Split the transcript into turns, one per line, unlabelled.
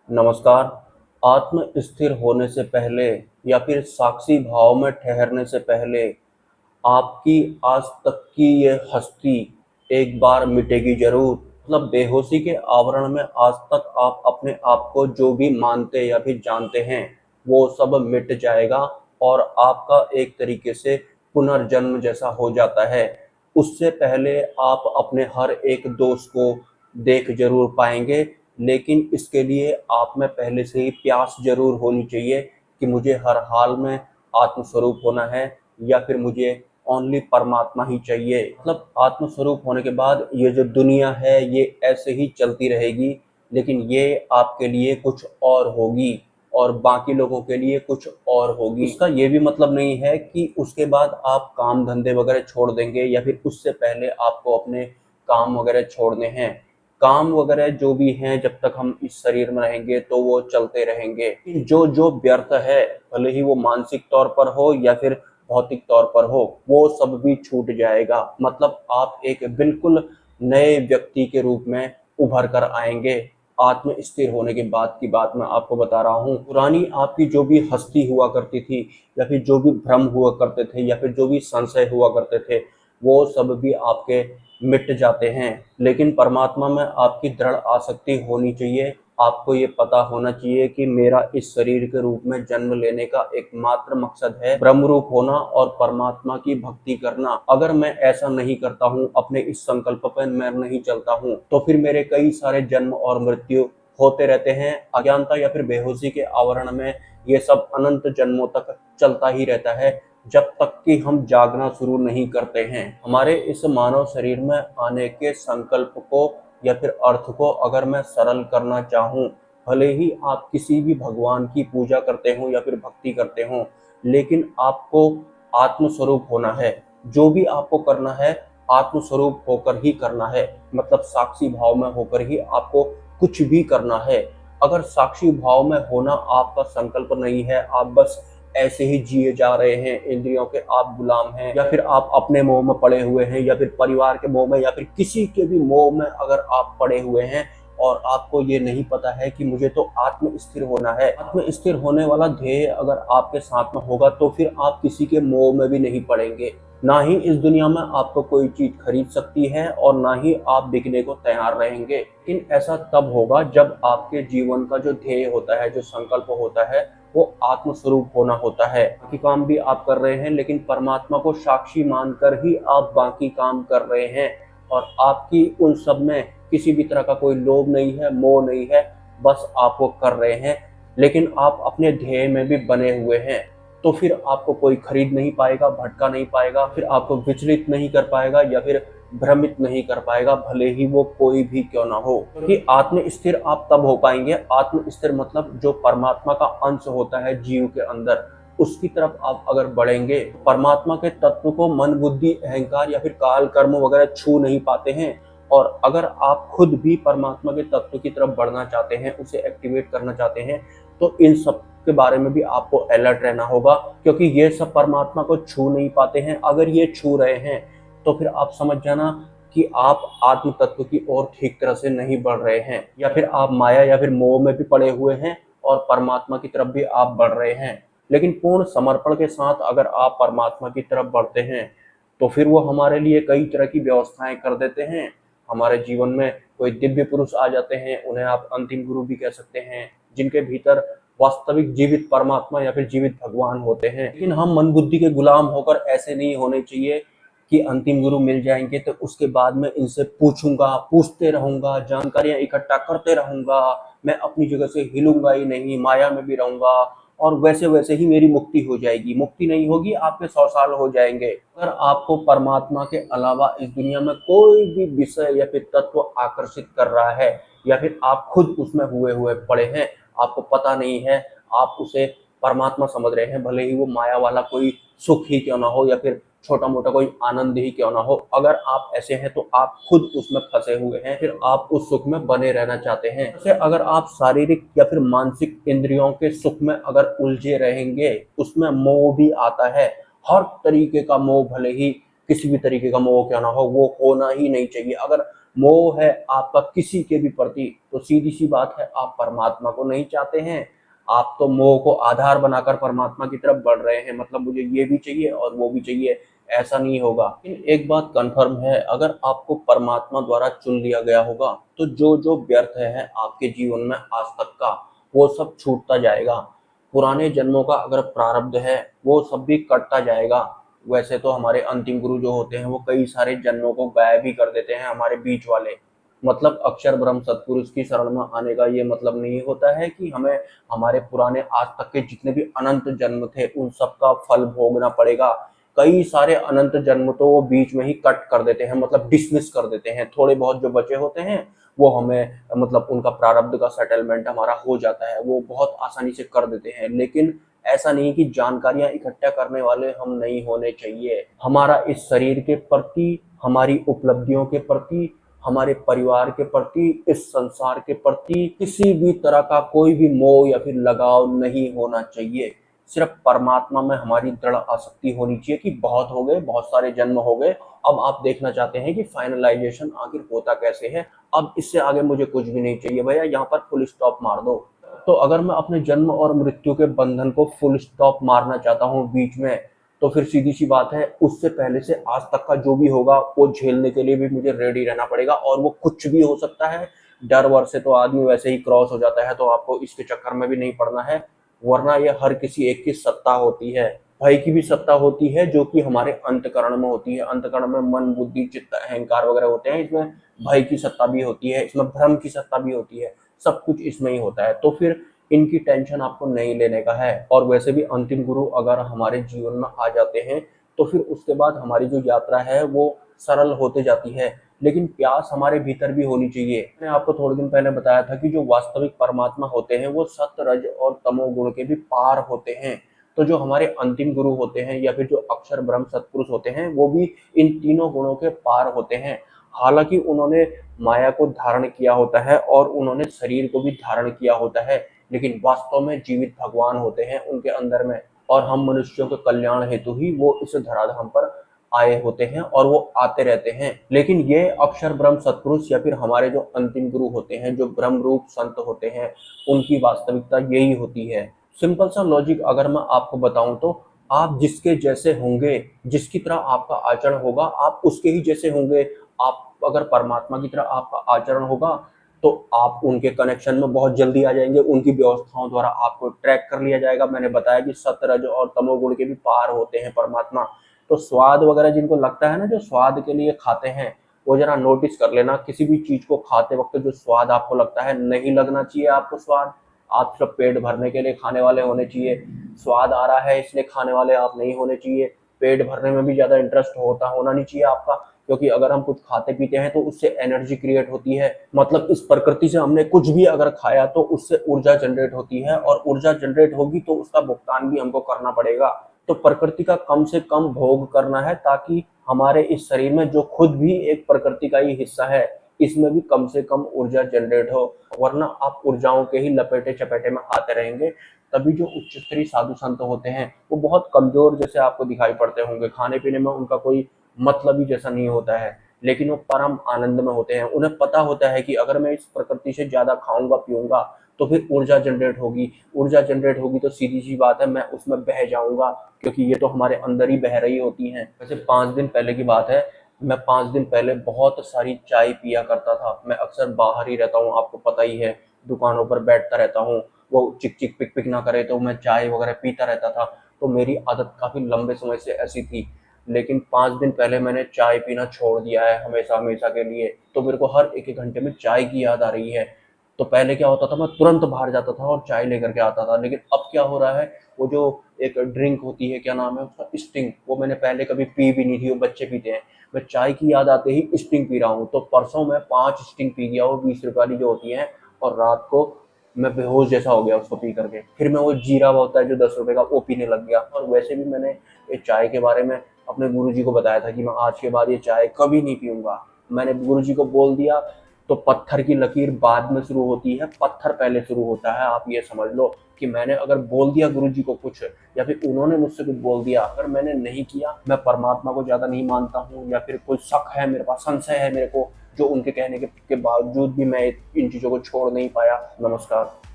नमस्कार। आत्म स्थिर होने से पहले या फिर साक्षी भाव में ठहरने से पहले आपकी आज तक की ये हस्ती एक बार मिटेगी जरूर। मतलब बेहोशी के आवरण में आज तक आप अपने आप को जो भी मानते या फिर जानते हैं वो सब मिट जाएगा और आपका एक तरीके से पुनर्जन्म जैसा हो जाता है। उससे पहले आप अपने हर एक दोष को देख जरूर पाएंगे, लेकिन इसके लिए आप में पहले से ही प्यास जरूर होनी चाहिए कि मुझे हर हाल में आत्मस्वरूप होना है या फिर मुझे ओनली परमात्मा ही चाहिए। मतलब आत्मस्वरूप होने के बाद ये जो दुनिया है ये ऐसे ही चलती रहेगी, लेकिन ये आपके लिए कुछ और होगी और बाकी लोगों के लिए कुछ और होगी। इसका ये भी मतलब नहीं है कि उसके बाद आप काम धंधे वगैरह छोड़ देंगे या फिर उससे पहले आपको अपने काम वगैरह छोड़ने हैं। काम वगैरह जो भी हैं जब तक हम इस शरीर में रहेंगे तो वो चलते रहेंगे। जो जो व्यर्थ है, भले ही वो मानसिक तौर पर हो या फिर भौतिक तौर पर हो, वो सब भी छूट जाएगा। मतलब आप एक बिल्कुल नए व्यक्ति के रूप में उभर कर आएंगे। आत्म स्थिर होने के बाद की बात मैं आपको बता रहा हूँ। पुरानी आपकी जो भी हस्ती हुआ करती थी या फिर जो भी भ्रम हुआ करते थे या फिर जो भी संशय हुआ करते थे, वो सब भी आपके मिट जाते हैं। लेकिन परमात्मा में आपकी दृढ़ आसक्ति होनी चाहिए। आपको ये पता होना चाहिए कि मेरा इस शरीर के रूप में जन्म लेने का एकमात्र मकसद है ब्रह्म रूप होना और परमात्मा की भक्ति करना। अगर मैं ऐसा नहीं करता हूँ, अपने इस संकल्प पर मैं नहीं चलता हूँ, तो फिर मेरे कई सारे जन्म और मृत्यु होते रहते हैं। अज्ञानता या फिर बेहोशी के आवरण में ये सब अनंत जन्मों तक चलता ही रहता है, जब तक कि हम जागना शुरू नहीं करते हैं। हमारे इस मानव शरीर में आने के संकल्प को या फिर अर्थ को अगर मैं सरल करना चाहूँ, भले ही आप किसी भी भगवान की पूजा करते हो या फिर भक्ति करते हो, लेकिन आपको आत्मस्वरूप होना है। जो भी आपको करना है आत्मस्वरूप होकर ही करना है। मतलब साक्षी भाव में होकर ही आपको कुछ भी करना है। अगर साक्षी भाव में होना आपका संकल्प नहीं है, आप बस ऐसे ही जिए जा रहे हैं, इंद्रियों के आप गुलाम हैं या फिर आप अपने मोह में पड़े हुए हैं या फिर परिवार के मोह में या फिर किसी के भी मोह में अगर आप पड़े हुए हैं और आपको ये नहीं पता है कि मुझे तो आत्म स्थिर होना है, आत्म स्थिर होने वाला ध्येय अगर आपके साथ में होगा तो फिर आप किसी के मोह में भी नहीं पड़ेंगे। ना ही इस दुनिया में आपको कोई चीज खरीद सकती है और ना ही आप बिकने को तैयार रहेंगे। लेकिन ऐसा तब होगा जब आपके जीवन का जो ध्येय होता है, जो संकल्प होता है, वो आत्मस्वरूप होना होता है। बाकी काम भी आप कर रहे हैं, लेकिन परमात्मा को साक्षी मानकर ही आप बाकी काम कर रहे हैं और आपकी उन सब में किसी भी तरह का कोई लोभ नहीं है, मोह नहीं है। बस आप वो कर रहे हैं, लेकिन आप अपने ध्येय में भी बने हुए हैं। तो फिर आपको कोई खरीद नहीं पाएगा, भटका नहीं पाएगा, फिर आपको विचलित नहीं कर पाएगा या फिर भ्रमित नहीं कर पाएगा, भले ही वो कोई भी क्यों ना हो। क्योंकि आत्म स्थिर आप तब हो पाएंगे, आत्म स्थिर मतलब जो परमात्मा का अंश होता है जीव के अंदर, उसकी तरफ आप अगर बढ़ेंगे। परमात्मा के तत्व को मन बुद्धि अहंकार या फिर काल कर्म वगैरह छू नहीं पाते हैं। और अगर आप खुद भी परमात्मा के तत्व की तरफ बढ़ना चाहते हैं, उसे एक्टिवेट करना चाहते हैं, तो इन सब के बारे में भी आपको अलर्ट रहना होगा, क्योंकि ये सब परमात्मा को छू नहीं पाते हैं। अगर ये छू रहे हैं तो फिर आप समझ जाना कि आप आत्म तत्व की ओर ठीक तरह से नहीं बढ़ रहे हैं, या फिर आप माया या फिर मोह में भी पड़े हुए हैं और परमात्मा की तरफ भी आप बढ़ रहे हैं। लेकिन पूर्ण समर्पण के साथ अगर आप परमात्मा की तरफ बढ़ते हैं तो फिर वो हमारे लिए कई तरह की व्यवस्थाएं कर देते हैं। हमारे जीवन में कोई दिव्य पुरुष आ जाते हैं, उन्हें आप अंतिम गुरु भी कह सकते हैं, जिनके भीतर वास्तविक जीवित परमात्मा या फिर जीवित भगवान होते हैं। लेकिन हम मन बुद्धि के गुलाम होकर ऐसे नहीं होने चाहिए कि अंतिम गुरु मिल जाएंगे तो उसके बाद में इनसे पूछूंगा, पूछते रहूंगा, जानकारियां इकट्ठा करते रहूंगा, मैं अपनी जगह से हिलूंगा ही नहीं, माया में भी रहूंगा और वैसे वैसे ही मेरी मुक्ति हो जाएगी। मुक्ति नहीं होगी, आपके 100 साल हो जाएंगे। अगर आपको परमात्मा के अलावा इस दुनिया में कोई भी विषय या फिर तत्व आकर्षित कर रहा है या फिर आप खुद उसमें हुए हुए पड़े हैं, आपको पता नहीं है, आप उसे परमात्मा समझ रहे हैं, भले ही वो माया वाला कोई सुख ही क्यों ना हो या फिर छोटा मोटा कोई आनंद ही क्यों ना हो, अगर आप ऐसे हैं तो आप खुद उसमें फंसे हुए हैं, फिर आप उस सुख में बने रहना चाहते हैं। जैसे अगर आप शारीरिक या फिर मानसिक इंद्रियों के सुख में अगर उलझे रहेंगे, उसमें मोह भी आता है। हर तरीके का मोह, भले ही किसी भी तरीके का मोह क्यों ना हो, वो होना ही नहीं चाहिए। अगर मोह है आपका किसी के भी प्रति, तो सीधी सी बात है आप परमात्मा को नहीं चाहते हैं। आप तो मोह को आधार बनाकर परमात्मा की तरफ बढ़ रहे हैं, मतलब मुझे ये भी चाहिए और वो भी चाहिए, ऐसा नहीं होगा। लेकिन एक बात कंफर्म है, अगर आपको परमात्मा द्वारा चुन लिया गया होगा तो जो जो व्यर्थ है आपके जीवन में आज तक का, वो सब छूटता जाएगा। पुराने जन्मों का अगर प्रारब्ध है वो सब भी कटता जाएगा। वैसे तो हमारे अंतिम गुरु जो होते हैं वो कई सारे जन्मों को गायब ही कर देते हैं हमारे बीच वाले। मतलब अक्षर ब्रह्म सतपुरुष की शरण में आने का ये मतलब नहीं होता है कि हमें हमारे पुराने आज तक के जितने भी अनंत जन्म थे उन सब का फल भोगना पड़ेगा। कई सारे अनंत जन्म तो वो बीच में ही कट कर देते हैं, मतलब डिसमिस कर देते हैं। थोड़े बहुत जो बचे होते हैं वो हमें, मतलब उनका प्रारब्ध का सेटलमेंट हमारा हो जाता है, वो बहुत आसानी से कर देते हैं। लेकिन ऐसा नहीं कि जानकारियां इकट्ठा करने वाले हम नहीं होने चाहिए। हमारा इस शरीर के प्रति, हमारी उपलब्धियों के प्रति, हमारे परिवार के प्रति, इस संसार के प्रति किसी भी तरह का कोई भी मोह या फिर लगाव नहीं होना चाहिए। सिर्फ परमात्मा में हमारी दृढ़ आसक्ति होनी चाहिए कि बहुत हो गए, बहुत सारे जन्म हो गए, अब आप देखना चाहते हैं कि फाइनलाइजेशन आखिर होता कैसे है, अब इससे आगे मुझे कुछ भी नहीं चाहिए भैया, यहाँ पर फुल स्टॉप मार दो। तो अगर मैं अपने जन्म और मृत्यु के बंधन को फुल स्टॉप मारना चाहता हूँ बीच में, तो फिर सीधी सी बात है उससे पहले से आज तक का जो भी होगा वो झेलने के लिए भी मुझे रेडी रहना पड़ेगा, और वो कुछ भी हो सकता है। डर वर से तो आदमी वैसे ही क्रॉस हो जाता है, तो आपको इसके चक्कर में भी नहीं पड़ना है, वरना ये हर किसी एक की सत्ता होती है। भय की भी सत्ता होती है जो कि हमारे अंतकरण में होती है। अंतकरण में मन, बुद्धि, चित्त, अहंकार वगैरह होते हैं, इसमें भय की सत्ता भी होती है, इसमें भ्रम की सत्ता भी होती है, सब कुछ इसमें ही होता है। तो फिर इनकी टेंशन आपको नहीं लेने का है। और वैसे भी अंतिम गुरु अगर हमारे जीवन में आ जाते हैं तो फिर उसके बाद हमारी जो यात्रा है वो सरल होते जाती है। लेकिन प्यास हमारे भीतर भी होनी चाहिए। मैंने आपको थोड़े दिन पहले बताया था कि जो वास्तविक परमात्मा होते हैं वो सत्य, रज और तमोगुण के भी पार होते हैं। तो जो हमारे अंतिम गुरु होते हैं या फिर जो अक्षर ब्रह्म सत्पुरुष होते हैं वो भी इन तीनों गुणों के पार होते हैं। हालांकि उन्होंने माया को धारण किया होता है और उन्होंने शरीर को भी धारण किया होता है, लेकिन वास्तव में जीवित भगवान होते हैं उनके अंदर में। और हम मनुष्यों के कल्याण हेतु ही वो इस धराधाम पर आए होते हैं और वो आते रहते हैं। लेकिन ये अक्षर ब्रह्म सत्पुरुष या फिर हमारे जो अंतिम गुरु होते हैं, जो ब्रह्म रूप संत होते हैं, उनकी वास्तविकता यही होती है। सिंपल सा लॉजिक अगर मैं आपको बताऊं तो आप जिसके जैसे होंगे, जिसकी तरह आपका आचरण होगा आप उसके ही जैसे होंगे। आप अगर परमात्मा की तरह आपका आचरण होगा तो आप उनके कनेक्शन में बहुत जल्दी आ जाएंगे, उनकी व्यवस्थाओं द्वारा आपको ट्रैक कर लिया जाएगा। मैंने बताया कि सत्य, रज और तमोगुण के भी पार होते हैं परमात्मा। तो स्वाद वगैरह जिनको लगता है ना, जो स्वाद के लिए खाते हैं, वो जरा नोटिस कर लेना, किसी भी चीज को खाते वक्त जो स्वाद आपको लगता है, नहीं लगना चाहिए आपको स्वाद। आप सिर्फ पेट भरने के लिए खाने वाले होने चाहिए। स्वाद आ रहा है इसलिए खाने वाले आप नहीं होने चाहिए। पेट भरने में भी ज्यादा इंटरेस्ट होना नहीं चाहिए आपका, क्योंकि अगर हम कुछ खाते पीते हैं तो उससे एनर्जी क्रिएट होती है। मतलब इस प्रकृति से हमने कुछ भी अगर खाया तो उससे ऊर्जा जनरेट होती है, और ऊर्जा जनरेट होगी तो उसका भुगतान भी हमको करना पड़ेगा। तो प्रकृति का कम से कम भोग करना है, ताकि हमारे इस शरीर में, जो खुद भी एक प्रकृति का ही हिस्सा है, इसमें भी कम से कम ऊर्जा जनरेट हो। वरना आप ऊर्जाओं के ही लपेटे चपेटे में आते रहेंगे। तभी जो उच्च स्तरीय साधु संत होते हैं वो बहुत कमजोर जैसे आपको दिखाई पड़ते होंगे, खाने पीने में उनका कोई मतलब ही जैसा नहीं होता है, लेकिन वो परम आनंद में होते हैं। उन्हें पता होता है कि अगर मैं इस प्रकृति से ज्यादा खाऊंगा पीऊंगा तो फिर ऊर्जा जनरेट होगी, ऊर्जा जनरेट होगी तो सीधी सी बात है मैं उसमें बह जाऊंगा, क्योंकि ये तो हमारे अंदर ही बह रही होती हैं। वैसे 5 दिन पहले की बात है, मैं 5 दिन पहले बहुत सारी चाय पिया करता था। मैं अक्सर बाहर ही रहता हूँ, आपको पता ही है, दुकानों पर बैठता रहता हूँ। वो चिक चिक पिक पिक ना करे तो मैं चाय वगैरह पीता रहता था। तो मेरी आदत काफी लंबे समय से ऐसी थी। लेकिन 5 दिन पहले मैंने चाय पीना छोड़ दिया है हमेशा हमेशा के लिए। तो मेरे को हर एक एक घंटे में चाय की याद आ रही है। तो पहले क्या होता था, मैं तुरंत बाहर जाता था और चाय लेकर के आता था। लेकिन अब क्या हो रहा है, वो जो एक ड्रिंक होती है, क्या नाम है उसका, स्टिंग, वो मैंने पहले कभी पी भी नहीं थी, वो बच्चे पीते हैं। मैं चाय की याद आते ही स्टिंग पी रहा हूँ। तो परसों मैं 5 स्टिंग पी गया, वो 20 रुपए वाली जो होती है, और रात को मैं बेहोश जैसा हो गया उसको पी करके। फिर मैं वो जीरा हुआ होता है जो 10 रुपए का, वो पीने लग गया। और वैसे भी मैंने ये चाय के बारे में अपने गुरुजी को बताया था कि मैं आज के बाद ये चाय कभी नहीं पीऊंगा। मैंने गुरुजी को बोल दिया तो पत्थर की लकीर बाद में शुरू होती है, पत्थर पहले शुरू होता है। आप ये समझ लो कि मैंने अगर बोल दिया गुरुजी को कुछ, या फिर उन्होंने मुझसे कुछ बोल दिया, अगर मैंने नहीं किया, मैं परमात्मा को ज्यादा नहीं मानता हूँ, या फिर कोई शक है मेरे पास, संशय है मेरे को, जो उनके कहने के बावजूद भी मैं इन चीज़ों को छोड़ नहीं पाया। नमस्कार।